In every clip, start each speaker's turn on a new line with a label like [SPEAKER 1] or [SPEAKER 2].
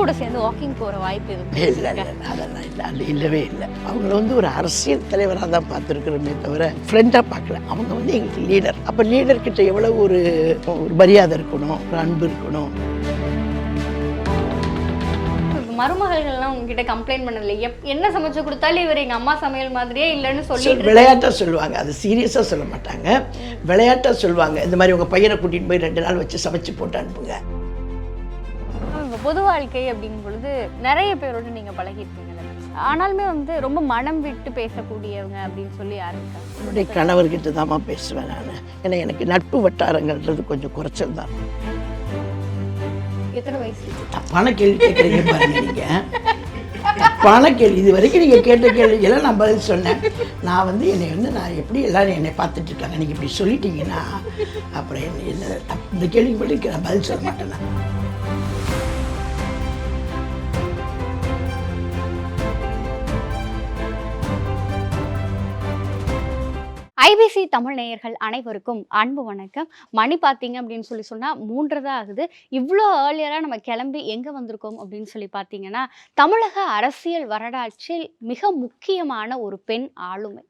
[SPEAKER 1] கூட சேர்ந்து வாக்கிங் போகிற வாய்ப்பு இருக்கு?
[SPEAKER 2] இல்லை இல்லை அதெல்லாம் இல்லை, அது இல்லவே இல்லை. அவங்கள வந்து ஒரு அரசியல் தலைவராக தான் பார்த்துருக்குறோமே தவிர ஃப்ரெண்டாக பார்க்கல. அவங்க வந்து எங்களுக்கு லீடர். அப்போ லீடர்கிட்ட எவ்வளோ ஒரு மரியாதை இருக்கணும், ஒரு அன்பு இருக்கணும்.
[SPEAKER 1] மருமகள்கள்லாம் உங்ககிட்ட கம்ப்ளைண்ட் பண்ணதில்லை? என்ன சமைச்சு கொடுத்தாலும் இவர் எங்கள் அம்மா சமையல் மாதிரியே இல்லைன்னு சொல்லி
[SPEAKER 2] விளையாட்டாக சொல்லுவாங்க. அது சீரியஸாக சொல்ல மாட்டாங்க, விளையாட்டாக சொல்லுவாங்க. இந்த மாதிரி உங்கள் பையனை கூட்டிகிட்டு போய் 2 நாள் வச்சு சமைச்சு போட்டு அனுப்புங்க.
[SPEAKER 1] பொது வாழ்க்கை அப்படிங்கும் பொழுது நிறைய பேரோடு நீங்கள் பழகிருப்பீங்க. ஆனாலுமே வந்து ரொம்ப மனம் விட்டு பேசக்கூடியவங்க அப்படின்னு சொல்லி யாரும் இருக்கா?
[SPEAKER 2] என்னுடைய கணவர்கிட்ட தான்மா பேசுவேன் நான். ஏன்னா எனக்கு நட்பு வட்டாரங்கள்ன்றது கொஞ்சம் குறைச்சல் தான்.
[SPEAKER 1] எத்தனை வயசு?
[SPEAKER 2] தப்பான கேள்வி கேட்குறீங்க பாருங்க நீங்கள். தப்பான கேள்வி. இது வரைக்கும் நீங்கள் கேட்ட கேள்விக்கெல்லாம் நான் பதில் சொன்னேன். நான் வந்து நான் எப்படி எல்லாரும் என்னை பார்த்துட்டு இருக்காங்க, நீங்கள் இப்படி சொல்லிட்டீங்கன்னா அப்புறம் என்ன இந்த கேள்விக்கு மட்டும் நான் பதில் சொல்ல மாட்டேன். நான்
[SPEAKER 1] ஐபிசி தமிழ் நேயர்கள் அனைவருக்கும் அன்பு வணக்கம். மணி பார்த்தீங்க அப்படின்னு சொன்னால் 3 தான் ஆகுது. இவ்வளோ ஏர்லியராக நம்ம கிளம்பி எங்கே வந்திருக்கோம் அப்படின்னு சொல்லி பார்த்தீங்கன்னா, தமிழக அரசியல் வரலாற்றில் மிக முக்கியமான ஒரு பெண் ஆளுமை.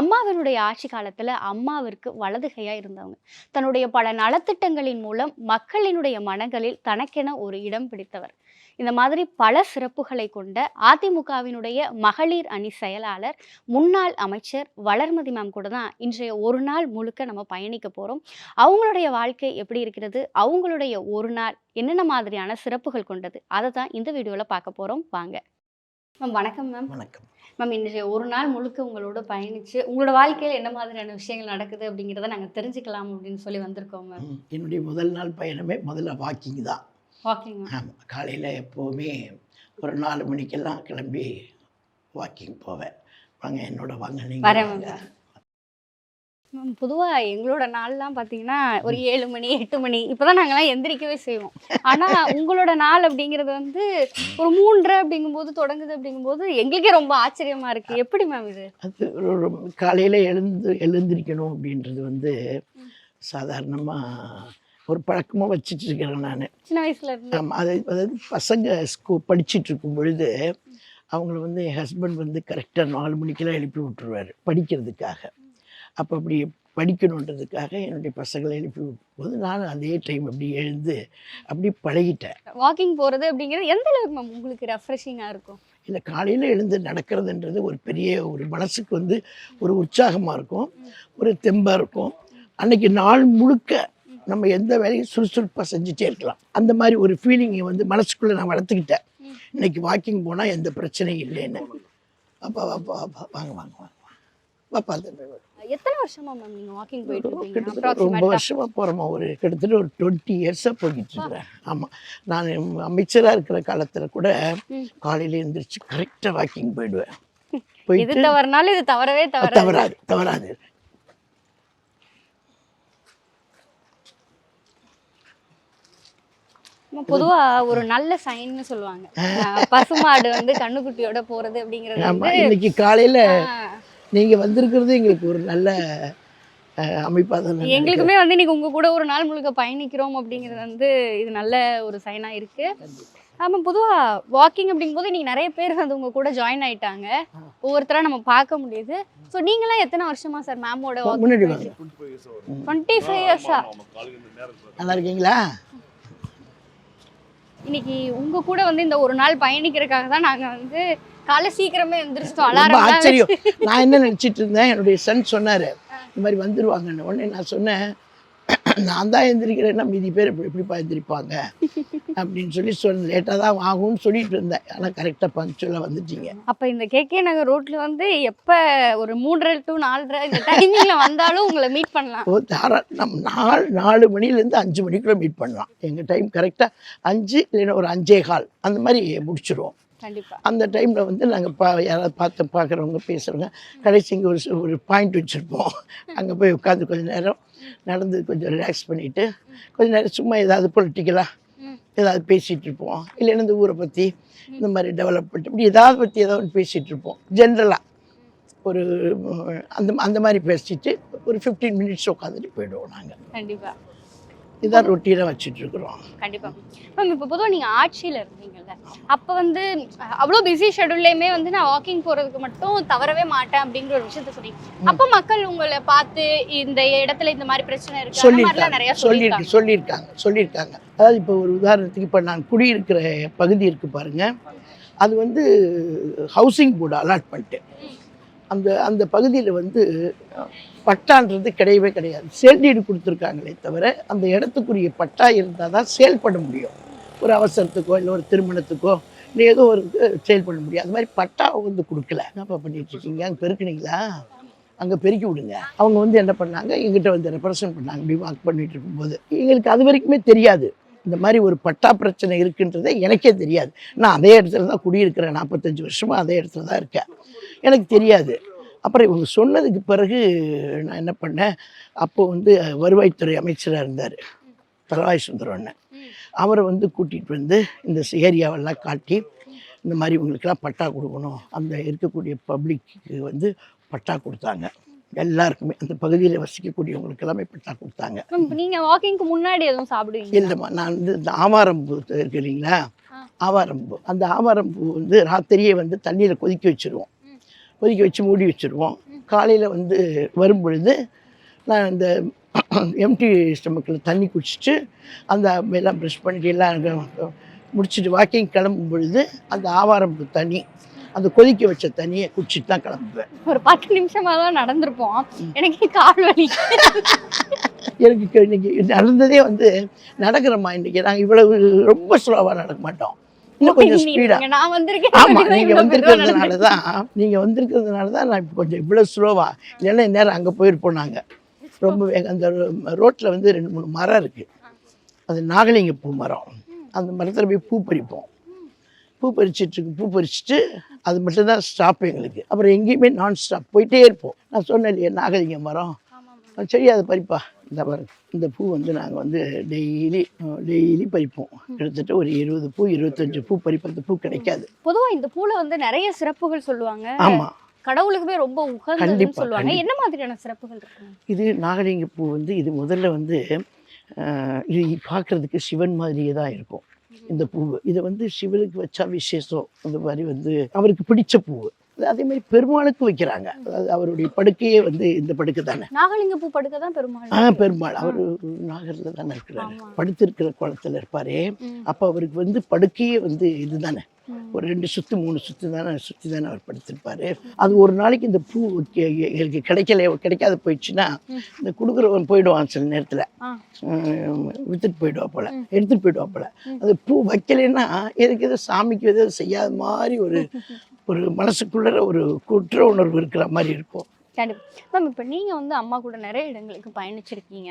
[SPEAKER 1] அம்மாவினுடைய ஆட்சி காலத்தில் அம்மாவிற்கு வலதுகையாக இருந்தவங்க. தன்னுடைய பல நலத்திட்டங்களின் மூலம் மக்களினுடைய மனங்களில் தனக்கென ஒரு இடம் பிடித்தவர். இந்த மாதிரி பல சிறப்புகளை கொண்ட அதிமுகவினுடைய மகளிர் அணி செயலாளர், முன்னாள் அமைச்சர் வளர்மதி மேம் கூட தான் இன்றைய ஒரு நாள் முழுக்க நம்ம பயணிக்க போகிறோம். அவங்களுடைய வாழ்க்கை எப்படி இருக்கிறது, அவங்களுடைய ஒரு நாள் என்னென்ன மாதிரியான சிறப்புகள் கொண்டது, அதை தான் இந்த வீடியோவில் பார்க்க போகிறோம். வாங்க மேம். வணக்கம் மேம்.
[SPEAKER 2] வணக்கம்
[SPEAKER 1] மேம். இன்றைய ஒரு நாள் முழுக்க உங்களோட பயணித்து உங்களோட வாழ்க்கையில் என்ன மாதிரியான விஷயங்கள் நடக்குது அப்படிங்கிறத நாங்கள் தெரிஞ்சுக்கலாம் அப்படின்னு சொல்லி வந்திருக்கோம் மேம்.
[SPEAKER 2] என்னுடைய முதல் நாள் பயணமே முதல்ல வாக்கிங் தான்.
[SPEAKER 1] வாக்கிங்?
[SPEAKER 2] ஆமாம். காலையில் எப்போவுமே ஒரு 4 மணிக்கெல்லாம் கிளம்பி வாக்கிங் போவேன். வாங்க என்னோட வாங்க நீங்கள்.
[SPEAKER 1] வரேன் மேம். மேம், பொதுவாக எங்களோட நாள்லாம் பார்த்தீங்கன்னா ஒரு 7 மணி 8 மணி இப்போ தான் நாங்கள்லாம் எந்திரிக்கவே செய்வோம். ஆனால் உங்களோட நாள் அப்படிங்கிறது வந்து ஒரு 3:30 அப்படிங்கும்போது தொடங்குது. அப்படிங்கும்போது எங்களுக்கே ரொம்ப ஆச்சரியமாக இருக்குது. எப்படி மேம் இது?
[SPEAKER 2] அது ஒரு காலையில் எழுந்திரிக்கணும் அப்படின்றது வந்து சாதாரணமாக ஒரு பழக்கமாக வச்சுட்டு இருக்கிறேன் நான்
[SPEAKER 1] சின்ன வயசுல இருந்து.
[SPEAKER 2] ஆமாம். அதாவது பசங்க படிச்சுட்டு இருக்கும் பொழுது அவங்கள வந்து என் ஹஸ்பண்ட் வந்து கரெக்டாக 4 மணிக்கெல்லாம் எழுப்பி விட்டுருவார் படிக்கிறதுக்காக. அப்போ அப்படி படிக்கணுன்றதுக்காக என்னுடைய பசங்களை எழுப்பி விட்டும்போது நானும் அதே டைம் அப்படி எழுந்து அப்படி பழகிட்டேன்.
[SPEAKER 1] வாக்கிங் போகிறது அப்படிங்கிறது எந்த அளவுக்கு மேம் உங்களுக்கு ரெஃப்ரெஷிங்காக இருக்கும்?
[SPEAKER 2] இல்லை, காலையில் எழுந்து நடக்கிறதுன்றது ஒரு பெரிய ஒரு மனசுக்கு வந்து ஒரு உற்சாகமாக இருக்கும், ஒரு தெம்பாக இருக்கும். அன்னைக்கு நாள் முழுக்க நம்ம எந்த வேலையும் சுறுசுறுப்பாக செஞ்சுட்டே இருக்கலாம். அந்த மாதிரி ஒரு ஃபீலிங்கை வந்து மனசுக்குள்ளே நான் வளர்த்துக்கிட்டேன். இன்னைக்கு வாக்கிங் போனால் எந்த பிரச்சனையும் இல்லைன்னு. அப்பா வாப்பா வாப்பா வாங்க வாங்க வாங்க வாப்பா.
[SPEAKER 1] எத்தனை வருஷமா மேம் நீங்கள் வாக்கிங் போயிட்டு இருக்கீங்க?
[SPEAKER 2] கிட்டத்தட்ட ரொம்ப வருஷமாக போகிறோமா, ஒரு கிட்டத்தட்ட ஒரு 20 இயர்ஸாக போய்கிட்டு இருக்கிறேன். ஆமாம். நான் அமைச்சராக இருக்கிற காலத்தில் கூட காலையில் எழுந்திரிச்சு கரெக்டாக வாக்கிங் போயிடுவேன்.
[SPEAKER 1] இது தவறுனாலும் இது
[SPEAKER 2] தவறாது.
[SPEAKER 1] பொதுவா ஒரு நல்ல சைன்னு சொல்லுவாங்க, பசுமாடு வந்து கண்ணுக்குட்டியோட போறது அப்படிங்கிறது.
[SPEAKER 2] இன்னைக்கு காலையில நீங்க வந்திருக்கிறது எங்களுக்கு ஒரு நல்ல அமைப்பா தான்.
[SPEAKER 1] எங்களுக்குமே வந்து இன்னைக்கு உங்க கூட ஒரு நாள் முழுக்க பயணிக்கிறோம் அப்படிங்கிறது வந்து இது நல்ல ஒரு சைனா இருக்கு. ஆமாம். பொதுவாக வாக்கிங் அப்படிங்கும்போது இன்னைக்கு நிறைய பேர் வந்து உங்க கூட ஜாயின் ஆயிட்டாங்க. ஒவ்வொருத்தரா நம்ம பார்க்க முடியுது. ஸோ நீங்களாம் எத்தனை வருஷமா சார் மேமோட? 25 இயர்ஸா?
[SPEAKER 2] நல்லா இருக்கீங்களா?
[SPEAKER 1] இன்னைக்கு உங்க கூட வந்து இந்த ஒரு நாள் பயணிக்கிறதுக்காக தான் நாங்க வந்து காலை சீக்கிரமே எந்திரிச்சிட்டோம். அலாரம்.
[SPEAKER 2] ஆச்சரியம். நான் என்ன நினைச்சிட்டு இருந்தேன், என்னுடைய சன் சொன்னாரு இந்த மாதிரி வந்துருவாங்கன்னு. உடனே நான் சொன்னேன், நான் தான் எந்திரிக்கிறேன்னா மீதி பேர் எப்படிப்பா எந்திரிப்பாங்க அப்படின்னு சொல்லி லேட்டாக தான் ஆகும்னு சொல்லிட்டு இருந்தேன். ஆனால் கரெக்டாக பஞ்சுவலாக வந்துட்டீங்க.
[SPEAKER 1] அப்போ இந்த கேகே நகர் ரோட்டில் வந்து எப்போ ஒரு 3:30 to 4:30 இந்த டைமிங்கில் வந்தாலும் உங்களை மீட் பண்ணலாம்.
[SPEAKER 2] நம்ம 4 மணிலேருந்து 5 மணிக்குள்ளே மீட் பண்ணலாம். எங்கள் டைம் கரெக்டாக 5 இல்லைன்னா ஒரு 5:15 அந்த மாதிரி முடிச்சிடுவோம்.
[SPEAKER 1] கண்டிப்பாக
[SPEAKER 2] அந்த டைமில் வந்து நாங்கள் யாராவது பார்க்குறவங்க பேசுகிறவங்க கடைசி இங்கே ஒரு பாயிண்ட் வச்சுருப்போம். அங்கே போய் உட்காந்து கொஞ்சம் நேரம் நடந்து கொஞ்சம் ரிலாக்ஸ் பண்ணிவிட்டு கொஞ்சம் நேரம் சும்மா ஏதாவது பொலிட்டிக்கலாக ஏதாவது பேசிகிட்டு இருப்போம். இல்லைன்னா இந்த ஊரை பற்றி இந்த மாதிரி டெவலப்மெண்ட் இப்படி ஏதாவது பற்றி ஏதாவது பேசிகிட்டு இருப்போம். ஜென்ரலாக ஒரு அந்த மாதிரி பேசிட்டு ஒரு 15 மினிட்ஸ் உட்காந்துட்டு போயிடுவோம் நாங்கள்.
[SPEAKER 1] கண்டிப்பாக.
[SPEAKER 2] இதான் ரொட்டீனாக வச்சுட்ருக்குறோம்.
[SPEAKER 1] கண்டிப்பா மேம். இப்போ பொதுவாக நீங்கள் ஆட்சியில் இருந்தீங்கல்ல, அப்போ வந்து அவ்வளோ பிஸி ஷெடியூல்லையுமே வந்து நான் வாக்கிங் போகிறதுக்கு மட்டும் தவறவே மாட்டேன் அப்படிங்கிற ஒரு விஷயத்த சொன்னீங்க. அப்போ மக்கள் உங்களை பார்த்து இந்த இடத்துல இந்த மாதிரி பிரச்சனை இருக்கு அந்த மாதிரிலாம் நிறைய
[SPEAKER 2] சொல்லியிருக்காங்க. அதாவது இப்போ ஒரு உதாரணத்துக்கு இப்போ நான் குடியிருக்கிற பகுதி இருக்குது பாருங்கள், அது வந்து ஹவுசிங் போர்டு அலாட்மெண்ட்டு. அந்த பகுதியில் வந்து பட்டான்றது கிடையவே கிடையாது. சேல் டீடு கொடுத்துருக்காங்களே தவிர அந்த இடத்துக்குரிய பட்டா இருந்தால் தான் சேல் பண்ண முடியும். ஒரு அவசரத்துக்கோ இல்லை ஒரு திருமணத்துக்கோ இல்லை ஏதோ ஒரு சேல் பண்ண முடியும். அது மாதிரி பட்டாவை வந்து கொடுக்கல. என்னப்பா பண்ணிட்டுருக்கீங்க, அங்கே பெருக்குனீங்களா, அங்கே பெருக்கி விடுங்க. அவங்க வந்து என்ன பண்ணாங்க, எங்கிட்ட வந்து ரெப்ரசன்ட் பண்ணாங்க. இப்படி வாக் பண்ணிட்டு இருக்கும்போது எங்களுக்கு அது வரைக்குமே தெரியாது இந்த மாதிரி ஒரு பட்டா பிரச்சனை இருக்குன்றதே எனக்கே தெரியாது. நான் அதே இடத்துல தான் குடியிருக்கிறேன், 45 வருஷமாக அதே இடத்துல தான் இருக்கேன், எனக்கு தெரியாது. அப்புறம் இவங்க சொன்னதுக்கு பிறகு நான் என்ன பண்ணேன், அப்போது வந்து வருவாய்த்துறை அமைச்சராக இருந்தார் தலவாய் சுந்தரம் அண்ணன். அவரை வந்து கூட்டிகிட்டு வந்து இந்த ஏரியாவெல்லாம் காட்டி இந்த மாதிரி இவங்களுக்கெல்லாம் பட்டா கொடுக்கணும், அந்த இருக்கக்கூடிய பப்ளிக்கு வந்து பட்டா கொடுத்தாங்க. எல்லாருக்குமே அந்த பகுதியில் வசிக்கக்கூடியவங்களுக்கு எல்லாமே பட்டா கொடுத்தாங்க.
[SPEAKER 1] நீங்கள் வாக்கிங்க்கு முன்னாடி எதுவும் சாப்பிடுவீங்க?
[SPEAKER 2] இல்லைம்மா, நான் வந்து இந்த ஆவாரம்பூ இருக்கு இல்லைங்களா, ஆவாரம்பூ, அந்த ஆவாரம்பூ வந்து ராத்திரியே வந்து தண்ணியில் கொதிக்க வச்சுருவோம். கொதிக்க வச்சு மூடி வச்சுருவோம். காலையில் வந்து வரும் பொழுது நான் இந்த எம்டி ஸ்டமக்கில் தண்ணி குடிச்சிட்டு அந்த எல்லாம் ப்ரெஷ் பண்ணிட்டு எல்லாம் முடிச்சுட்டு வாக்கிங் கிளம்பும் பொழுது அந்த ஆவாரம்பூ தண்ணி, அந்த கொதிக்க வச்ச தண்ணியை குடிச்சிட்டு தான் கிளம்புவேன்.
[SPEAKER 1] ஒரு 10 நிமிஷமாக தான் நடந்திருப்போம், எனக்கு கால் வலி.
[SPEAKER 2] எனக்கு இன்னைக்கு நடந்ததே வந்து நடக்கிறம்மா, இன்றைக்கி நாங்கள் இவ்வளவு ரொம்ப ஸ்லோவாக நடக்க மாட்டோம், இன்னும் கொஞ்சம் ஸ்பீடாக.
[SPEAKER 1] நான் வந்திருக்கேன்.
[SPEAKER 2] ஆமாம், நீங்கள் வந்திருக்கிறதுனால தான் நான் இப்போ கொஞ்சம் இவ்வளோ ஸ்லோவாக, இல்லைன்னா இந்நேரம் அங்கே போயிருப்போம். நாங்கள் ரொம்ப வேகம். அந்த ரோட்டில் வந்து 2-3 மரம் இருக்குது, அது நாகலிங்க பூ மரம். அந்த மரத்தில் போய் பூ பறிப்போம். பூ பறிச்சுட்டு அது மட்டும்தான் ஸ்டாப் எங்களுக்கு. அப்புறம் எங்கேயுமே நான் ஸ்டாப் போயிட்டே இருப்போம். நான் சொன்னேன் இல்லையா, நாகலிங்க மரம், சரி அதை பறிப்பா, இந்த பாருங்க இந்த பூ வந்து நாங்கள் வந்து டெய்லி பறிப்போம். கிட்டத்தட்ட ஒரு 20 பூ 25 பூ பறிப்போம். அந்த பூ கிடைக்காது.
[SPEAKER 1] பொதுவாக இந்த பூவில் வந்து நிறைய சிறப்புகள் சொல்லுவாங்க.
[SPEAKER 2] ஆமாம்,
[SPEAKER 1] கடவுளுக்குமே ரொம்ப உகந்ததுன்னு சொல்லுவாங்க. என்ன மாதிரியான சிறப்புகள் இருக்கு? இது
[SPEAKER 2] நாகலிங்க பூ வந்து இது முதல்ல வந்து இது பார்க்குறதுக்கு சிவன் மாதிரியே தான் இருக்கும் இந்த பூவு. இதை வந்து சிவனுக்கு வச்சா விசேஷம். அந்த மாதிரி வந்து அவருக்கு பிடிச்ச பூவு. அதே மாதிரி பெருமாளுக்கு வைக்கிறாங்க. அதாவது அவருடைய படுக்கையே வந்து இந்த படுக்கை தானே,
[SPEAKER 1] நாகலிங்க பூ படுக்கை தான் பெருமாள்.
[SPEAKER 2] பெருமாள் அவர் நாகரில் தானே இருக்கிறாரு, படுத்திருக்கிற குளத்தில் இருப்பார். அப்போ அவருக்கு வந்து படுக்கையே வந்து இது தானே, ஒரு 2 சுத்து 3 சுத்து தானே சுற்றி தானே அவர் படுத்திருப்பார். அது ஒரு நாளைக்கு இந்த பூ எங்களுக்கு கிடைக்காத போயிடுச்சுன்னா இந்த கொடுக்குறவன் போயிடுவான், சில நேரத்தில் வித்துட்டு போயிடுவா போல, எடுத்துகிட்டு போயிடுவா போல. அந்த பூ வைக்கலைன்னா எதுக்கு எதோ சாமிக்கு எதோ செய்யாத மாதிரி ஒரு மனசுக்குள்ள ஒரு குற்ற உணர்வு இருக்கிற மாதிரி இருக்கும்.
[SPEAKER 1] கண்டிப்பாக மேம். இப்போ நீங்கள் வந்து அம்மா கூட நிறைய இடங்களுக்கு பயணிச்சிருக்கீங்க.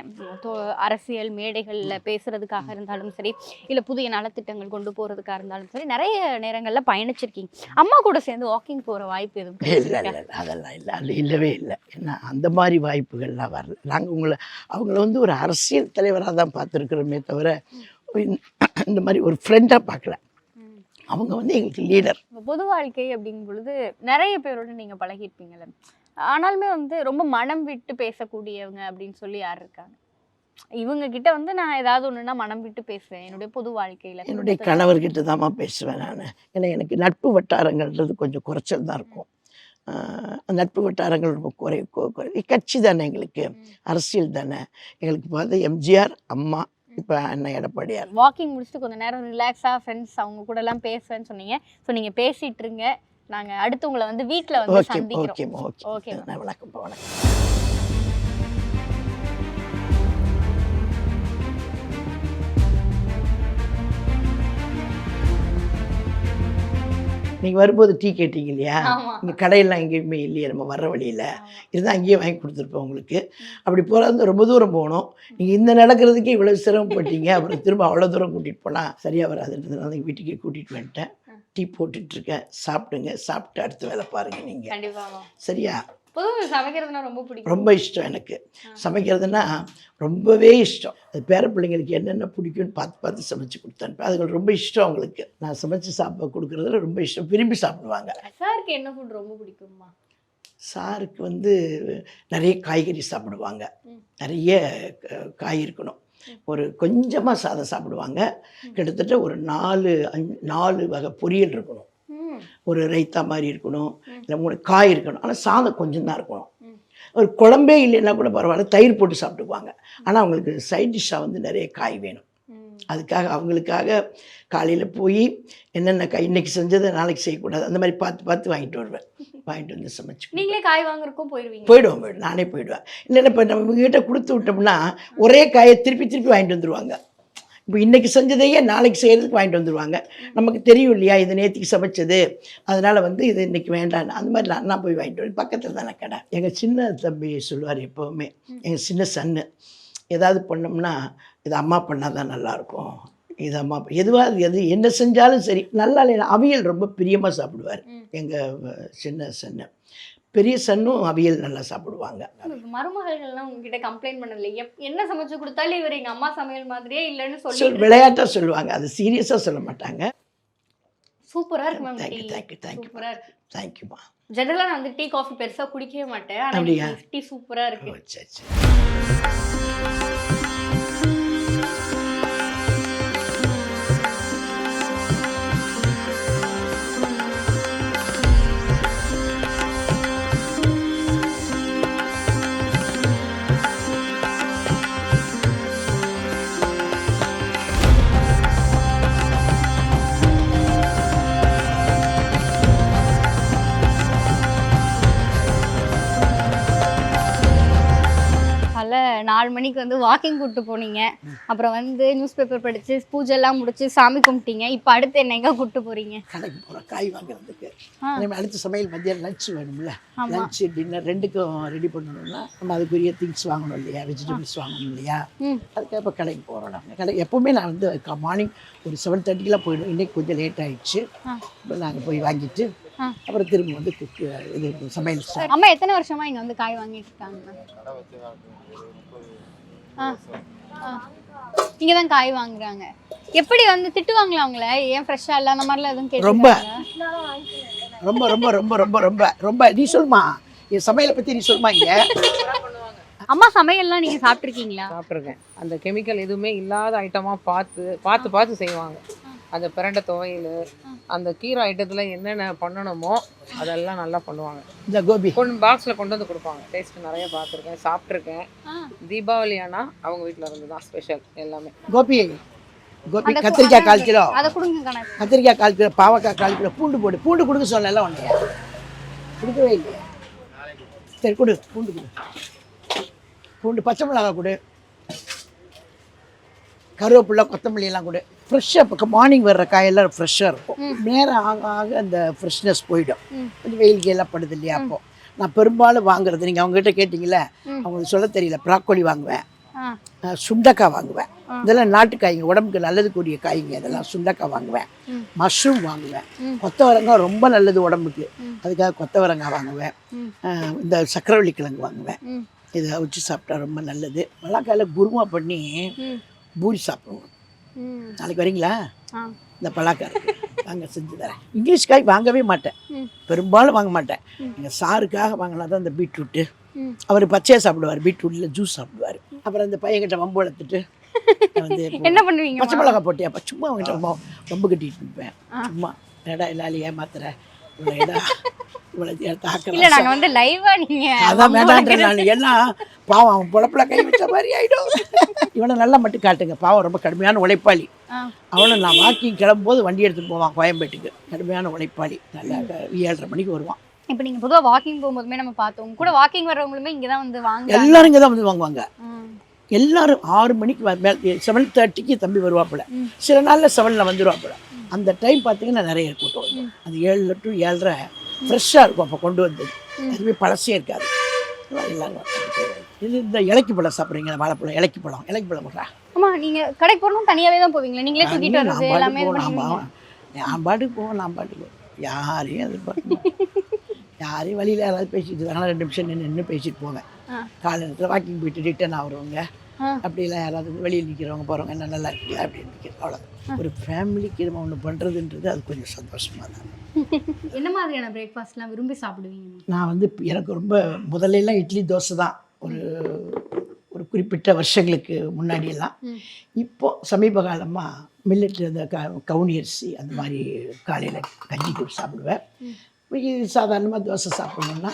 [SPEAKER 1] அரசியல் மேடைகளில் பேசுகிறதுக்காக இருந்தாலும் சரி, இல்லை புதிய நலத்திட்டங்கள் கொண்டு போகிறதுக்காக இருந்தாலும் சரி, நிறைய நேரங்களில் பயணிச்சிருக்கீங்க. அம்மா கூட சேர்ந்து வாக்கிங் போகிற வாய்ப்பு எதுவும்?
[SPEAKER 2] இல்லை, அதெல்லாம் இல்லை, அது இல்லவே இல்லை. ஏன்னா அந்த மாதிரி வாய்ப்புகள்லாம் வரல. நாங்கள் அவங்கள வந்து ஒரு அரசியல் தலைவராக தான் பார்த்துருக்குறோமே தவிர இந்த மாதிரி ஒரு ஃப்ரெண்டாக பார்க்கல. அவங்க வந்து எங்களுக்கு லீடர்.
[SPEAKER 1] பொது வாழ்க்கை அப்படிங்கும் பொழுது நிறைய பேரோட நீங்கள் பழகிருப்பீங்களே, ஆனாலுமே வந்து ரொம்ப மனம் விட்டு பேசக்கூடியவங்க அப்படின்னு சொல்லி யார் இருக்காங்க? இவங்க கிட்ட வந்து நான் ஏதாவது ஒன்றுனா மனம் விட்டு பேசுவேன் என்னுடைய பொது வாழ்க்கையில்.
[SPEAKER 2] என்னுடைய கணவர்கிட்ட தான்மா பேசுவேன் நான். ஏன்னா எனக்கு நட்பு வட்டாரங்கள்ன்றது கொஞ்சம் குறைச்சல் தான் இருக்கும். நட்பு வட்டாரங்கள் ரொம்ப குறை. கட்சி தானே எங்களுக்கு, அரசியல் தானே எங்களுக்கு. பார்த்து எம்ஜிஆர், அம்மா, இப்போ அண்ணன் எடப்பாடியார்.
[SPEAKER 1] வாக்கிங் முடிச்சுட்டு கொஞ்சம் நேரம் ரிலாக்ஸாக ஃப்ரெண்ட்ஸ் அவங்க கூட எல்லாம் பேசுவேன்னு சொன்னீங்க. ஸோ நீங்கள் பேசிகிட்டு இருங்க, நாங்கள் அடுத்து உங்களை வந்து வீட்டில் வந்து சந்திக்கிறோம்.
[SPEAKER 2] ஓகே, வணக்கம். நீங்கள் வரும்போது டீ கேட்டீங்க இல்லையா, இங்கே கடையெல்லாம் எங்கேயுமே இல்லையே, நம்ம வர்ற வழியில் இதுதான் அங்கேயே வாங்கி கொடுத்துருப்போம் உங்களுக்கு. அப்படி போகிறது ரொம்ப தூரம் போகணும், நீங்கள் இந்த நடக்கிறதுக்கே இவ்வளோ சிரமப்பட்டீங்க, அப்புறம் திரும்ப அவ்வளோ தூரம் கூட்டிகிட்டு போனால் சரியாக வராதுன்றதுனால எங்கள் வீட்டுக்கே கூட்டிகிட்டு வந்துட்டேன். டீ போட்டுட்ருக்கேன், சாப்பிடுங்க, சாப்பிட்டு அடுத்த வேலை பாருங்கள் நீங்கள். சரியா?
[SPEAKER 1] பொதுவாக சமைக்கிறதுனா ரொம்ப பிடிக்கும்,
[SPEAKER 2] ரொம்ப இஷ்டம் எனக்கு. சமைக்கிறதுனா ரொம்பவே இஷ்டம். அது பேர பிள்ளைங்களுக்கு என்னென்ன பிடிக்கும்னு பார்த்து சமைச்சு கொடுத்தேன். அதுங்களுக்கு ரொம்ப இஷ்டம் அவங்களுக்கு. நான் சமைச்சு கொடுக்குறதுல ரொம்ப இஷ்டம், விரும்பி சாப்பிடுவாங்க.
[SPEAKER 1] சாருக்கு என்ன ஃபுட் ரொம்ப பிடிக்குமா?
[SPEAKER 2] சாருக்கு வந்து நிறைய காய்கறி சாப்பிடுவாங்க, நிறைய காய் இருக்கணும். ஒரு கொஞ்சமாக சாதம் சாப்பிடுவாங்க. கிட்டத்தட்ட ஒரு 4 வகை பொரியல் இருக்கணும், ஒரு ரைத்தா மாதிரி இருக்கணும், இல்லை 3 காய் இருக்கணும். ஆனால் சாதம் கொஞ்சம் தான் இருக்கணும். ஒரு குழம்பே இல்லைன்னா கூட பரவாயில்ல, தயிர் போட்டு சாப்பிட்டுக்குவாங்க. ஆனால் அவங்களுக்கு சைட் டிஷ்ஷாக வந்து நிறைய காய் வேணும். அதுக்காக அவங்களுக்காக காலையில் போய் என்னென்ன காய் இன்றைக்கி செஞ்சதை நாளைக்கு செய்யக்கூடாது, அந்த மாதிரி பார்த்து பார்த்து வாங்கிட்டு வருவேன். வாங்கிட்டு வந்து சமைச்சு
[SPEAKER 1] நீங்களே காய் வாங்குறதுக்கும் போயிடுவேன்.
[SPEAKER 2] நானே போயிடுவேன். இல்லைன்னா இப்போ நம்ம இவங்ககிட்ட கொடுத்து விட்டோம்னா ஒரே காயை திருப்பி வாங்கிட்டு வந்துடுவாங்க. இப்போ இன்றைக்கி செஞ்சதையே நாளைக்கு செய்கிறதுக்கு வாங்கிட்டு வந்துடுவாங்க. நமக்கு தெரியும் இல்லையா, இது நேற்றுக்கு சமைச்சது, அதனால் வந்து இது இன்றைக்கி வேண்டாம். அந்த மாதிரி நான் போய் வாங்கிட்டு வருவேன். பக்கத்தில் தானே கடை. எங்கள் சின்ன தம்பி சொல்லுவார் எப்போவுமே, எங்கள் சின்ன சன்னு ஏதாவது பண்ணோம்னா இது அம்மா பண்ணால் தான் நல்லாயிருக்கும், இது அம்மா எது என்ன செஞ்சாலும் சரி நல்லா இல்லை. அவியல் ரொம்ப பிரியமாக சாப்பிடுவார் எங்கள் சின்ன சன்னு. பெரிய சன்னும் அவியல் நல்லா சாப்பிடுவாங்க.
[SPEAKER 1] மருமகள்லாம் உங்ககிட்ட கம்ப்ளைண்ட் பண்ணல, என்ன சமைச்சு கொடுத்தாலும் இவர் எங்கள் அம்மா சமையல் மாதிரியே இல்லைன்னு சொல்லி
[SPEAKER 2] விளையாட்டாக சொல்லுவாங்க, அது சீரியஸாக சொல்ல மாட்டாங்க.
[SPEAKER 1] சூப்பராக இருக்கு மேம்.
[SPEAKER 2] தேங்க்யூமா.
[SPEAKER 1] ஜெனரலாக நான் வந்து டீ காஃபி பெருசாக குடிக்கவே மாட்டேன்,
[SPEAKER 2] அப்படியா?
[SPEAKER 1] ஆனால் டீ சூப்பராக இருக்கு.
[SPEAKER 2] சரி.
[SPEAKER 1] காலைல 4 மணிக்கு வந்து வாக்கிங் கூப்பிட்டு போனீங்க, அப்புறம் வந்து நியூஸ் பேப்பர் படித்து பூஜைலாம் முடிச்சு சாமி கும்பிட்டீங்க. இப்போ அடுத்து என்ன எங்கே கூப்பிட்டு போகிறீங்க?
[SPEAKER 2] கடைக்கு போகிறோம் காய் வாங்குறதுக்கு. அடுத்த சமையல் மதியம் லஞ்ச் வேணும்ல, லஞ்ச் டின்னர் ரெண்டுக்கும் ரெடி பண்ணணும்னா நம்ம அதுக்குரிய திங்ஸ் வாங்கணும் இல்லையா, வெஜிடபிள்ஸ் வாங்கணும் இல்லையா, அதுக்காக இப்போ கடைக்கு போகிறோம். நாங்கள் கடை எப்போவுமே நான் வந்து மார்னிங் ஒரு 7:30க்கெலாம் போயிடுவோம். இன்றைக்கி கொஞ்சம் லேட் ஆகிடுச்சு. இப்போ நாங்கள் போய் வாங்கிட்டு அப்புறம் திரும்ப வந்து இது சமையல்.
[SPEAKER 1] அம்மா எத்தனை வருஷமா இங்கே வந்து காய் வாங்கிட்டு இருக்காங்க? இங்கே தான் காய் வாங்குறாங்க. எப்படி வந்து திட்டுவாங்களா அவங்கள, ஏன் ஃப்ரெஷ்ஷாக இல்லை அந்த மாதிரிலாம் எதுவும் கேட்டு?
[SPEAKER 2] ரொம்ப ரொம்ப ரொம்ப ரொம்ப ரொம்ப ரொம்ப ரொம்ப நீ சொல்லுமா, என் சமையலை பற்றி நீ சொல்லுமா. இங்கே
[SPEAKER 1] அம்மா சமையல்லாம் நீங்கள் சாப்பிட்ருக்கீங்களா?
[SPEAKER 3] சாப்பிட்ருக்கேன். அந்த கெமிக்கல் எதுவுமே இல்லாத ஐட்டமாக பார்த்து செய்வாங்க. அந்த பிரண்டை துவையல், அந்த கீரை ஐட்டத்தில் என்னென்ன பண்ணணுமோ அதெல்லாம் நல்லா பண்ணுவாங்க.
[SPEAKER 2] இந்த கோபி
[SPEAKER 3] பாக்ஸில் கொண்டு வந்து கொடுப்பாங்க. டேஸ்ட் நிறைய பார்த்துருக்கேன், சாப்பிட்ருக்கேன். தீபாவளி ஆனால் அவங்க வீட்டில் இருந்து தான் ஸ்பெஷல் எல்லாமே.
[SPEAKER 2] கோபி கத்திரிக்காய் 1/4 கிலோ,
[SPEAKER 1] அதை கொடுங்க.
[SPEAKER 2] கத்திரிக்காய் 1/4 கிலோ, பாவக்காய் 1/4 கிலோ, பூண்டு கொடுக்க சொல்லல ஒன்றையா, கொடுக்கவே இல்லையா? சரி கொடு, பூண்டு பச்சை மிளகாய் கொடு, கருவேப்பிலை கொத்தமல்லி எல்லாம் கொடு. ஃப்ரெஷ்ஷாக இப்போ மார்னிங் வர்ற காயெல்லாம் ஃப்ரெஷ்ஷாக இருக்கும். நேரம் ஆக ஆக அந்த ஃப்ரெஷ்னஸ் போயிடும். கொஞ்சம் வெயிலுக்கு எல்லாம் படுது இல்லையா. அப்போ நான் பெரும்பாலும் வாங்குறது, நீங்கள் அவங்ககிட்ட கேட்டிங்களே, அவங்களுக்கு சொல்ல தெரியல, ப்ராக்கோலி வாங்குவேன், சுண்டக்காய் வாங்குவேன். இதெல்லாம் நாட்டுக்காய்ங்க, உடம்புக்கு நல்லதுக்குரிய காய்ங்க. இதெல்லாம் சுண்டக்காய் வாங்குவேன், மஷ்ரூம் வாங்குவேன், கொத்தவரங்காய் ரொம்ப நல்லது உடம்புக்கு, அதுக்காக கொத்தவரங்காய் வாங்குவேன், இந்த சக்கரவள்ளி கிழங்கு வாங்குவேன். இதை வச்சு சாப்பிட்டா ரொம்ப நல்லது. பலாக்காயில் குருமா பண்ணி பூரி சாப்பிடுவோம். நாளைக்கு வரீங்களா? இந்த பலாக்காய் வாங்க, செஞ்சு தரேன். இங்கிலீஷ் காய் வாங்கவே மாட்டேன், பெரும்பாலும் வாங்க மாட்டேன். எங்கள் சாருக்காக வாங்கினா தான் இந்த பீட்ரூட்டு, அவர் பச்சையாக சாப்பிடுவார், பீட்ரூட்டில் ஜூஸ் சாப்பிடுவார். அப்புறம் இந்த பையன்கிட்ட வம்பு வளர்த்துட்டு வந்து
[SPEAKER 1] என்ன பண்ணுவீங்க?
[SPEAKER 2] பச்சை மிளகா போட்டியாப்பா, சும்மா அவங்ககிட்ட வம்பு கட்டிட்டு இருப்பேன். சும்மா என்னடா எல்லாரும் ஏமாத்துற, அதான் வேண்டான்ற நான் எல்லாம் பாவம் அவன் பொழப்புல கை வச்ச மாதிரி ஆயிடும். இவனை நல்லா மட்டும் காட்டுங்க, பாவம் ரொம்ப கடுமையான உழைப்பாளி. அவனை நான் வாக்கிங் கிளம்பும்போது வண்டி எடுத்துட்டு போவான் கோயம்பேட்டுக்கு, கடுமையான உழைப்பாளி. நல்லா 7:30 மணிக்கு வருவான்.
[SPEAKER 1] இப்போ நீங்கள் பொதுவாக வாக்கிங் போகும்போதுமே நம்ம பார்த்தோம், கூட வாக்கிங் வர்றவங்களுமே இங்கே தான் வந்து வாங்க,
[SPEAKER 2] எல்லாரும் இங்கே தான் வந்து வாங்குவாங்க. எல்லாரும் 6 மணிக்கு 7:30க்கு தம்பி வருவாப்புல, சில நாளில் 7ல் வந்துடுவாப்புல. அந்த டைம் பார்த்தீங்கன்னா நிறைய கூட்டம். அது 7 to 7:30 ஃப்ரெஷ்ஷாக இருக்கும். அப்போ கொண்டு வந்தது எதுவுமே பழசே இருக்காது. எல்லாரும் இது இந்த இலக்கி பழம் சாப்பிட்றீங்களா, வாழைப்பழம், இலக்கி பழம் விட்றா.
[SPEAKER 1] ஆமாம், நீங்கள் கடைக்கு போகணும் தனியாகவே தான் போவீங்களா? நீங்களே தூக்கிட்டு வரது எல்லாமே?
[SPEAKER 2] நான் பாட்டுக்கு போவேன். யாரையும் எதிர்பார்க்க, யாரையும் வழியில் யாராவது பேசிட்டு இருக்காங்கன்னா 2 நிமிஷம் நின்று பேசிட்டு போவேன். காலை நேரத்தில் வாக்கிங் போயிட்டு ரிட்டர்ன் ஆகிறவங்க, அப்படிலாம் யாராவது வெளியில் நிற்கிறவங்க போகிறவங்க, என்ன நல்லா இருக்கீங்களா அப்படின்னு நிற்கிறது. அவ்வளோதான். ஒரு ஃபேமிலிக்கு நம்ம ஒன்று பண்ணுறதுன்றது அது கொஞ்சம் சந்தோஷமாக தான்.
[SPEAKER 1] என்ன மாதிரியான பிரேக்ஃபாஸ்ட்லாம் விரும்பி சாப்பிடுவீங்க?
[SPEAKER 2] நான் வந்து எனக்கு ரொம்ப முதல்லலாம் இட்லி தோசை தான். ஒரு குறிப்பிட்ட வருஷங்களுக்கு முன்னாடியெல்லாம். இப்போ சமீப காலமாக மில்லட்டில் அந்த கவுனி அரிசி அந்த மாதிரி காலையில் கஞ்சி போட்டு சாப்பிடுவேன். இது சாதாரணமாக தோசை சாப்பிடணுன்னா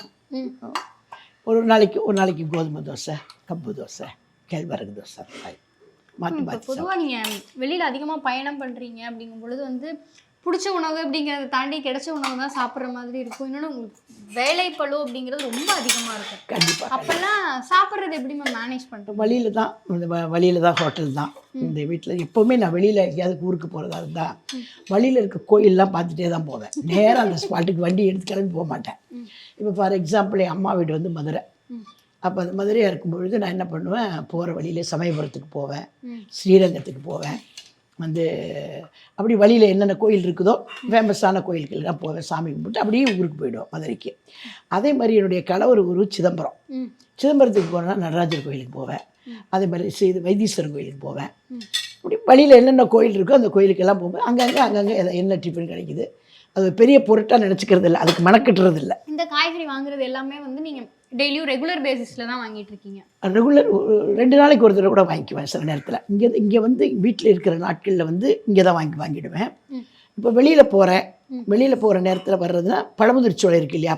[SPEAKER 2] ஒரு நாளைக்கு கோதுமை தோசை, கம்பு தோசை, கேழ்வரகு தோசை மாற்றி மாற்றி.
[SPEAKER 1] பொதுவாக நீங்கள் வெளியில் அதிகமாக பயணம் பண்ணுறீங்க அப்படிங்கும் பொழுது வந்து பிடிச்ச உணவு அப்படிங்கிறத தாண்டி கிடைச்ச உணவு தான் சாப்பிட்ற மாதிரி இருக்கும். இன்னொன்று உங்களுக்கு வேலைப்பளு அப்படிங்கிறது ரொம்ப அதிகமாக இருக்கும்.
[SPEAKER 2] கண்டிப்பாக.
[SPEAKER 1] அப்போல்லாம் சாப்பிட்றது எப்படி மேனேஜ் பண்ணுறோம்?
[SPEAKER 2] வழியில் தான் ஹோட்டல் தான். இந்த வீட்டில் எப்போவுமே நான் வெளியில் எங்கேயாவது ஊருக்கு போகிறதா இருந்தால் வழியில் இருக்க கோயிலெலாம் பார்த்துட்டே தான் போவேன். நேராக அந்த ஸ்பாட்டுக்கு வண்டி எடுத்து கிளம்பி போக மாட்டேன். இப்போ ஃபார் எக்ஸாம்பிள் என் அம்மா வீடு வந்து மதுரை. அப்போ அந்த மதுரையாக இருக்கும்பொழுது நான் என்ன பண்ணுவேன், போகிற வழியிலே சமயபுரத்துக்கு போவேன், ஸ்ரீரங்கத்துக்கு போவேன். வந்து அப்படி வழியில் என்னென்ன கோயில் இருக்குதோ ஃபேமஸான கோயில்களுக்கெல்லாம் போவேன், சாமி கும்பிட்டு அப்படியே ஊருக்கு போயிடுவோம் மதுரைக்கு. அதே மாதிரி என்னுடைய கணவர் ஊர் சிதம்பரம். சிதம்பரத்துக்கு போனால் நடராஜர் கோயிலுக்கு போவேன். அதே மாதிரி வைத்தீஸ்வரர் கோயிலுக்கு போவேன். அப்படி வழியில் என்னென்ன கோயில் இருக்கோ அந்த கோயிலுக்கெல்லாம் போவேன். அங்கங்கே என்ன டிஃபன் கிடைக்குது அது பெரிய பொருட்டாக நினச்சிக்கிறது இல்லை, அதுக்கு மெனக்கட்டுறது இல்லை.
[SPEAKER 1] இந்த காய்கறி வாங்குறது எல்லாமே வந்து நீங்கள் டெய்லியும் ரெகுலர் பேசிஸில் தான் வாங்கிட்டு இருக்கீங்க?
[SPEAKER 2] ரெகுலர் 2 நாளைக்கு ஒரு தடவை கூட வாங்கிக்குவேன் சில நேரத்தில். இங்கே வந்து வீட்டில் இருக்கிற நாட்களில் வந்து இங்கே தான் வாங்கிடுவேன். இப்போ வெளியில் போகிற நேரத்தில் வர்றதுன்னா பழமுதிர்ச்சோலை இருக்குது இல்லையா,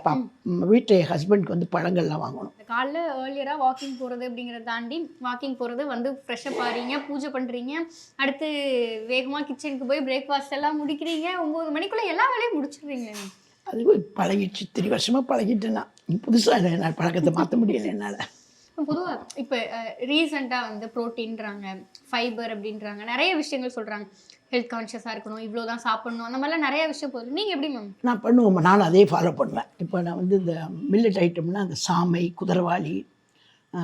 [SPEAKER 2] வீட்டில் என் ஹஸ்பண்டுக்கு வந்து பழங்கள்லாம் வாங்கணும்.
[SPEAKER 1] காலைல ஏர்லியராக வாக்கிங் போகிறது அப்படிங்கிறத தாண்டி வாக்கிங் போகிறது வந்து ஃப்ரெஷ்ஷப் ஆகிறீங்க, பூஜை பண்ணுறீங்க, அடுத்து வேகமாக கிச்சனுக்கு போய் பிரேக்ஃபாஸ்ட் எல்லாம் முடிக்கிறீங்க, 9 மணிக்குள்ளே எல்லா வேலையும் முடிச்சிடுறீங்களே.
[SPEAKER 2] அது பழகிடுச்சு, 3 வருஷமாக பழகிட்டேன்னா. புதுசாக நான் பழக்கத்தை மாற்ற முடியலை என்னால்.
[SPEAKER 1] பொதுவாக இப்போ ரீசெண்டாக வந்து ப்ரோட்டீன்றாங்க, ஃபைபர் அப்படின்றாங்க, நிறைய விஷயங்கள் சொல்கிறாங்க. ஹெல்த் கான்ஷியஸாக இருக்கணும், இவ்வளோ தான் சாப்பிடணும், அந்த மாதிரிலாம் நிறைய விஷயம் போகுது. நீங்கள் எப்படி மேம்?
[SPEAKER 2] நான் பண்ணுவேன், நானும் அதே ஃபாலோ பண்ணுவேன். இப்போ நான் வந்து இந்த மில்லட் ஐட்டம்னா அந்த சாமை, குதிரவாளி,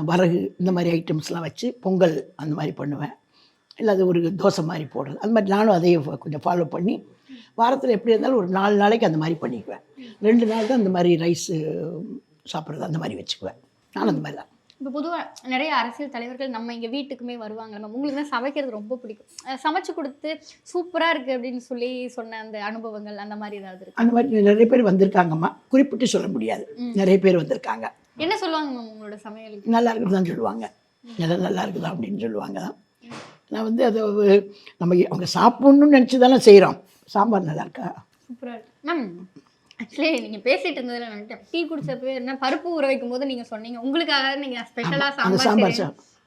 [SPEAKER 2] வரகு இந்த மாதிரி ஐட்டம்ஸ்லாம் வச்சு பொங்கல் அந்த மாதிரி பண்ணுவேன். இல்லை அது ஒரு தோசை மாதிரி போடுறது, அது மாதிரி நானும் அதே கொஞ்சம் ஃபாலோ பண்ணி வாரத்தில் எப்படி இருந்தாலும் ஒரு 4 நாளைக்கு அந்த மாதிரி பண்ணிக்குவேன். 2 நாள் தான் அந்த மாதிரி ரைஸு சாப்பிட்றது அந்த மாதிரி வச்சுக்குவேன். நானும் அந்த மாதிரி தான்.
[SPEAKER 1] இப்போ பொதுவாக நிறைய அரசியல் தலைவர்கள் நம்ம இங்கே வீட்டுக்குமே வருவாங்க. நம்ம உங்களுக்கு தான் சமைக்கிறது ரொம்ப பிடிக்கும், சமைச்சு கொடுத்து சூப்பராக இருக்குது அப்படின்னு சொல்லி சொன்ன அந்த அனுபவங்கள் அந்த மாதிரி ஏதாவது இருக்குது?
[SPEAKER 2] அந்த மாதிரி நிறைய பேர் வந்திருக்காங்கம்மா, குறிப்பிட்டு சொல்ல முடியாது, நிறைய பேர் வந்திருக்காங்க.
[SPEAKER 1] என்ன சொல்லுவாங்க மேம் உங்களோட சமையலுக்கு?
[SPEAKER 2] நல்லா இருக்குது தான் சொல்லுவாங்க, நல்லா இருக்குதா அப்படின்னு சொல்லுவாங்க தான். நான் வந்து அதை நம்ம அவங்க சாப்பிட்ணுன்னு நினச்சி தானே செய்கிறோம். சாம்பார் நல்லா இருக்கா?
[SPEAKER 1] சூப்பராக இருக்கு மேம். ஆக்சுவலி நீங்கள் பேசிகிட்டு இருந்ததில் நினைக்கிறேன், டீ குடிச்சப்போ என்ன பருப்பு ஊற வைக்கும் போது நீங்கள் சொன்னீங்க உங்களுக்காக நீங்கள் ஸ்பெஷலாக சாம்பார்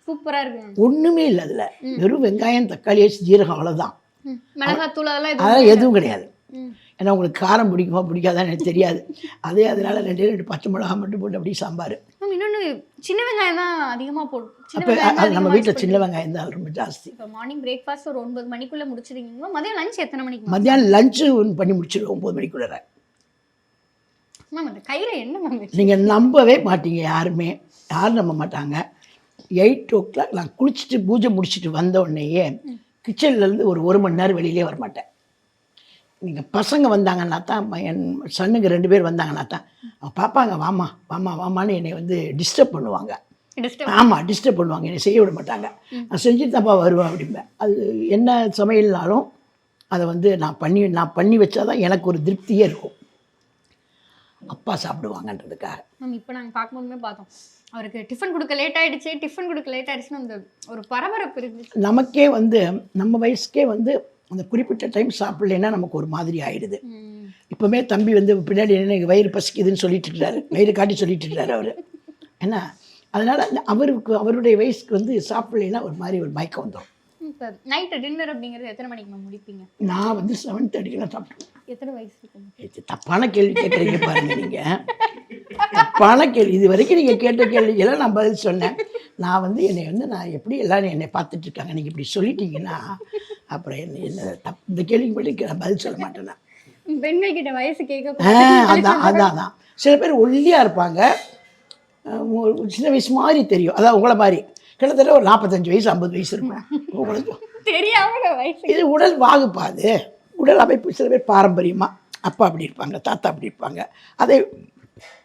[SPEAKER 1] சூப்பராக இருக்கு.
[SPEAKER 2] ஒன்றுமே இல்லை அதில், வெறும் வெங்காயம், தக்காளி, ஜீரகம், அவ்வளோதான்.
[SPEAKER 1] மிளகாத்தூள்
[SPEAKER 2] அதெல்லாம் எதுவும் கிடையாது. ஏன்னா உங்களுக்கு காரம் பிடிக்குமா பிடிக்காதான்னு எனக்கு தெரியாது. அதனால 2 பச்சை மிளகா மட்டும் போட்டு அப்படியே சாம்பார்.
[SPEAKER 1] இன்னொன்று சின்ன வெங்காயம் தான் அதிகமாக போடும்.
[SPEAKER 2] அப்போ அது நம்ம வீட்டில் சின்ன வெங்காயம் தான் ரொம்ப ஜாஸ்தி.
[SPEAKER 1] இப்போ மார்னிங் பிரேக்ஃபாஸ்ட் ஒரு 9 மணிக்குள்ளே முடிச்சிருக்கீங்களா? மதியம் லஞ்ச் எத்தனை மணிக்கு?
[SPEAKER 2] மதியானம் லஞ்சு பண்ணி முடிச்சிடுவோம் 9 மணிக்குள்ளே.
[SPEAKER 1] மேம் அந்த கையில் என்ன மேம்?
[SPEAKER 2] நீங்கள் நம்பவே மாட்டீங்க, யாரும் நம்ப மாட்டாங்க. 8 o'clock நான் குளிச்சுட்டு பூஜை முடிச்சுட்டு வந்த உடனேயே கிச்சன்லேருந்து ஒரு மணி நேரம் வெளியிலே வரமாட்டேன். நீங்கள் பசங்க வந்தாங்கன்னா தான், என் சன்னுங்க 2 பேர் வந்தாங்கன்னா தான் அவங்க பார்ப்பாங்க, வாமான்னு என்னை வந்து டிஸ்டர்ப் பண்ணுவாங்க. ஆமாம், டிஸ்டர்ப் பண்ணுவாங்க, என்னை செய்ய விட மாட்டாங்க. நான் செஞ்சுட்டு தான்ப்பா வருவேன் அப்படிம்பேன். அது என்ன சமையல்னாலும் அதை வந்து நான் பண்ணி வச்சா தான் எனக்கு ஒரு திருப்தியே இருக்கும், அப்பா சாப்பிடுவாங்கன்றதுக்காக.
[SPEAKER 1] மேம் இப்போ நாங்கள் பார்க்கும்போதுமே பார்த்தோம், அவருக்கு டிஃபன் கொடுக்க லேட் ஆகிடுச்சுன்னு அந்த ஒரு பரபரப்பு இருக்குது. நமக்கே
[SPEAKER 2] வந்து நம்ம வயசுக்கே வந்து அந்த குறிப்பிட்ட டைம் சாப்பிட்லைன்னா நமக்கு ஒரு மாதிரி ஆகிடுது. இப்போமே தம்பி வந்து பின்னாடி என்ன வயிறு பசிக்குதுன்னு சொல்லிட்டு இருக்கிறாரு, வயிறு காட்டி சொல்லிட்டு இருக்கிறாரு அவர். ஏன்னா அதனால் அவருடைய வயசுக்கு வந்து சாப்பிட்லைன்னா ஒரு மாதிரி ஒரு மயக்கம் வந்துடும்.
[SPEAKER 1] இப்போ நைட்டு டின்னர் அப்படிங்கிறது எத்தனை மணிக்கு மேம் முடிப்பீங்க?
[SPEAKER 2] நான் வந்து 7:30 சாப்பிடுவேன்.
[SPEAKER 1] எத்தனை வயசு இருக்கும்?
[SPEAKER 2] தப்பான கேள்வி கேட்குறீங்க பாருங்க நீங்கள், தப்பான கேள்வி. இது வரைக்கும் நீங்கள் கேட்ட கேள்விக்கெல்லாம் நான் பதில் சொன்னேன். நான் வந்து நான் எப்படி எல்லாரும் என்னை பார்த்துட்டு இருக்காங்க, நீங்கள் இப்படி சொல்லிட்டீங்கன்னா அப்புறம் என்ன இந்த கேள்விக்கு மட்டும் நான் பதில் சொல்ல மாட்டேன்னா.
[SPEAKER 1] பெண்கள் கிட்ட வயசு கேட்க
[SPEAKER 2] அதான் சில பேர் ஒல்லியாக இருப்பாங்க, சின்ன வயசு மாதிரி தெரியும், அதான் உங்களை மாதிரி கிட்டத்தட்ட ஒரு 45 வயசு 50 வயசு இருக்கும் உங்களுக்கு
[SPEAKER 1] தெரியாம வயசு.
[SPEAKER 2] இது உடல் வாகுப்பாது, உடல் அமைப்பு. சில பேர் பாரம்பரியமாக அப்பா அப்படி இருப்பாங்க, தாத்தா அப்படி இருப்பாங்க, அதே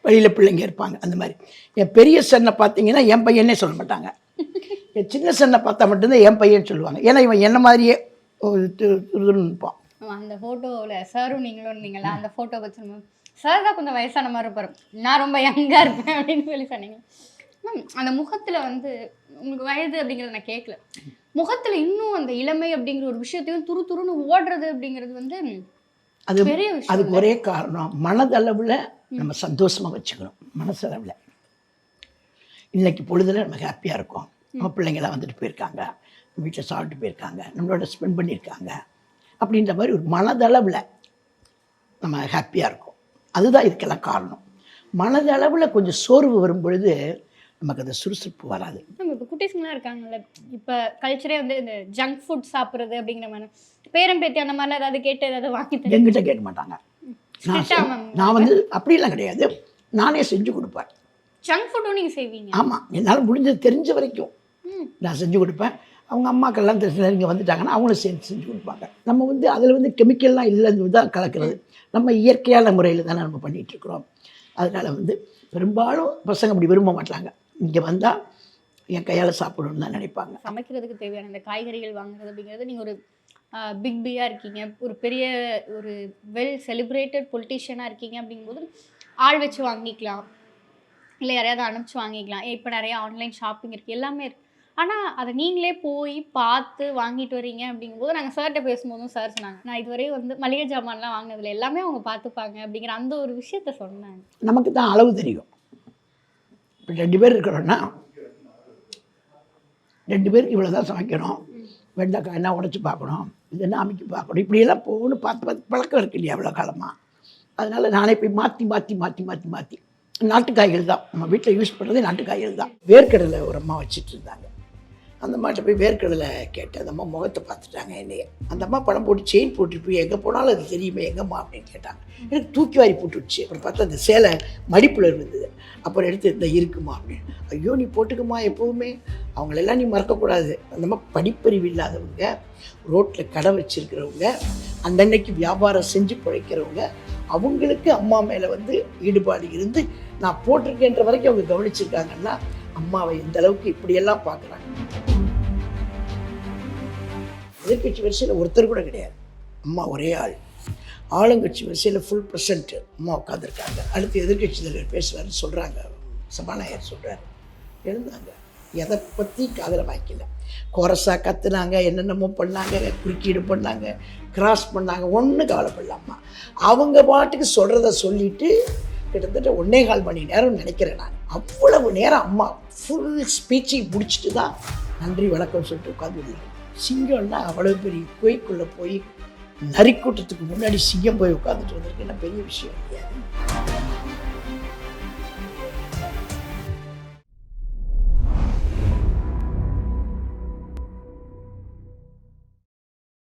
[SPEAKER 2] வெளியில் பிள்ளைங்க இருப்பாங்க. அந்த மாதிரி என் பெரிய சன்னை பார்த்தீங்கன்னா என் பையனே சொல்ல மாட்டாங்க, என் சின்ன சன்னை பார்த்தா மட்டும்தான் என் பையன் சொல்லுவாங்க. ஏன்னா இவன் என்ன மாதிரியே இருப்பான்.
[SPEAKER 1] அந்த ஃபோட்டோவில் சாரும் நீங்களா அந்த ஃபோட்டோ வச்சுருந்தோம், சார் தான் கொஞ்சம் வயசான மாதிரி இருப்பார், நான் ரொம்ப யங்காக இருப்பேன் அப்படின்னு சொல்லி சொன்னீங்க. மேம் அந்த முகத்துல வந்து உங்களுக்கு வயது அப்படிங்கறத நான் கேட்கல, முகத்துல இன்னும் அந்த இளமை அப்படிங்கிற ஒரு விஷயத்தையும் துரு துருன்னு ஓடுறது அப்படிங்கிறது வந்து
[SPEAKER 2] அது
[SPEAKER 1] பெரிய விஷயம்.
[SPEAKER 2] அதுக்கு ஒரே காரணம் மனதளவில் நம்ம சந்தோஷமாக வச்சுக்கணும். மனசளவில் இன்னைக்கு பொழுதுல நம்ம ஹாப்பியாக இருக்கோம், நம்ம பிள்ளைங்களாம் வந்துட்டு போயிருக்காங்க, வீட்டில் சாப்பிட்டு போயிருக்காங்க, நம்மளோட ஸ்பெண்ட் பண்ணியிருக்காங்க அப்படின்ற மாதிரி ஒரு மனதளவில் நம்ம ஹாப்பியாக இருக்கோம். அதுதான் இதுக்கெல்லாம் காரணம். மனதளவில் கொஞ்சம் சோர்வு வரும் பொழுது நமக்கு அந்த சுறுசுறுப்பு வராது.
[SPEAKER 1] நம்ம இப்போ குட்டீஸ்ங்களாம் இருக்காங்கல்ல, இப்போ கல்ச்சரே வந்து இந்த ஜங்க் ஃபுட் சாப்பிட்றது அப்படிங்கிற மாதிரி பேரம் பேத்தி அந்த மாதிரிலாம் ஏதாவது கேட்டு ஏதாவது வாங்கி தரீங்க?
[SPEAKER 2] எங்கிட்ட கேட்க மாட்டாங்க. நான் வந்து அப்படிலாம் கிடையாது, நானே செஞ்சு கொடுப்பேன்.
[SPEAKER 1] ஜங்க் ஃபுட்டும் நீங்கள் செய்வீங்க?
[SPEAKER 2] ஆமாம், என்னால் முடிஞ்சது தெரிஞ்ச வரைக்கும் நான் செஞ்சு கொடுப்பேன். அவங்க அம்மாக்கெல்லாம் தெரிஞ்சு இங்கே வந்துட்டாங்கன்னா அவங்களும் சேர்த்து செஞ்சு கொடுப்பாங்க. நம்ம வந்து அதில் வந்து கெமிக்கல்லாம் இல்லைன்னு தான் கலக்கிறது. நம்ம இயற்கையான முறையில் தானே நம்ம பண்ணிகிட்ருக்குறோம். அதனால் வந்து பெரும்பாலும் பசங்க அப்படி விரும்ப மாட்டாங்க. இங்கே வந்தால் என் கையால் சாப்பிடணும்னு தான் நினைப்பாங்க.
[SPEAKER 1] சமைக்கிறதுக்கு தேவையான இந்த காய்கறிகள் வாங்குறது அப்படிங்கிறது நீங்கள் ஒரு பிக் பியாக இருக்கீங்க, ஒரு பெரிய ஒரு வெல் செலிப்ரேட்டட் பொலிட்டீஷியனாக இருக்கீங்க அப்படிங்கும்போது ஆள் வச்சு வாங்கிக்கலாம், இல்லை யாரையாவது அனுப்பிச்சு வாங்கிக்கலாம். இப்போ நிறைய ஆன்லைன் ஷாப்பிங் இருக்குது, எல்லாமே இருக்குது. ஆனால் அதை நீங்களே போய் பார்த்து வாங்கிட்டு வரீங்க அப்படிங்கும்போது நாங்கள் சார்கிட்ட பேசும்போதும் சார் சொன்னாங்க, நான் இதுவரையும் வந்து மளிகை ஜாமான்லாம் வாங்கினதில்ல, எல்லாமே அவங்க பார்த்துப்பாங்க அப்படிங்கிற அந்த ஒரு விஷயத்த சொன்னாங்க.
[SPEAKER 2] நமக்கு தான் அளவு தெரியும். இப்போ 2 பேர் இருக்கிறோன்னா 2 பேருக்கு இவ்வளோ தான் சமைக்கணும், வெண்டைக்காய் என்ன உடச்சி பார்க்கணும், இது என்ன அமைக்கி பார்க்கணும், இப்படியெல்லாம் போகணும் பார்த்து பார்த்து பழக்கம் இருக்கு இல்லையா எவ்வளோ காலமாக. அதனால் நானே போய் மாற்றி நாட்டு காய்கள் தான் நம்ம வீட்டில் யூஸ் பண்ணுறதே, நாட்டு காய்கள் தான். வேர்க்கடலை ஒரு அம்மா வச்சுட்டு இருந்தாங்க. அந்த அம்மாட்ட போய் வேர்க்கடலை கேட்டேன். அந்த அம்மா முகத்தை பார்த்துட்டாங்க என்னைய. அந்த அம்மா படம் போட்டு செயின் போட்டு போய் எங்கே போனாலும் அது தெரியுமே எங்கம்மா அப்படின்னு கேட்டாங்க. எனக்கு தூக்கி வாரி போட்டுடுச்சு. அப்புறம் பார்த்தா அந்த சேலை மடிப்பில் இருந்தது. அப்புறம் எடுத்து இந்த இருக்குமா அப்படின்னு. ஐயோ நீ போட்டுக்குமா எப்போவுமே, அவங்களெல்லாம் நீ மறக்கக்கூடாது. அந்த அம்மா படிப்பறிவு இல்லாதவங்க, ரோட்டில் கடை வச்சுருக்கிறவங்க, அன்னன்னைக்கு வியாபாரம் செஞ்சு பிழைக்கிறவங்க, அவங்களுக்கு அம்மா மேலே வந்து ஈடுபாடு இருந்து நான் போட்டிருக்கேன்ற வரைக்கும் அவங்க கவனிச்சிருக்காங்கன்னா அம்மாவை எந்த அளவுக்கு இப்படியெல்லாம் பார்க்குறாங்க. எதிர்கட்சி வரிசையில் ஒருத்தர் கூட கிடையாது, அம்மா ஒரே ஆள். ஆளுங்கட்சி வரிசையில் ஃபுல் % அம்மா உட்காந்துருக்காங்க. அடுத்து எதிர்கட்சி தலைவர் பேசுவார்னு சொல்கிறாங்க, சபாநாயகர் சொல்கிறார். எழுந்தாங்க, எதை பற்றி காதில் வாய்க்கல. கோரஸாக கத்துனாங்க, என்னென்னமோ பண்ணாங்க, குறுக்கீடு பண்ணாங்க, கிராஸ் பண்ணாங்க, ஒன்றும் கவலைப்படலாமா. அவங்க பாட்டுக்கு சொல்கிறத சொல்லிவிட்டு கிட்டத்தட்ட 1.25 மணி நேரம் நினைக்கிறேன் நான். அவ்வளவு நேரம் அம்மா ஃபுல் ஸ்பீச்சை முடிச்சுட்டு தான் நன்றி வணக்கம் சொல்லிட்டு உட்காந்துருந்தாங்க. சிங்கம்னா அவ்வளோ பெரிய கோயிலுக்குள்ளே போய் நரிக்கூட்டத்துக்கு முன்னாடி சிங்கம் போய் உட்காந்துட்டு வந்திருக்கு, என்ன பெரிய விஷயம் இல்லையா?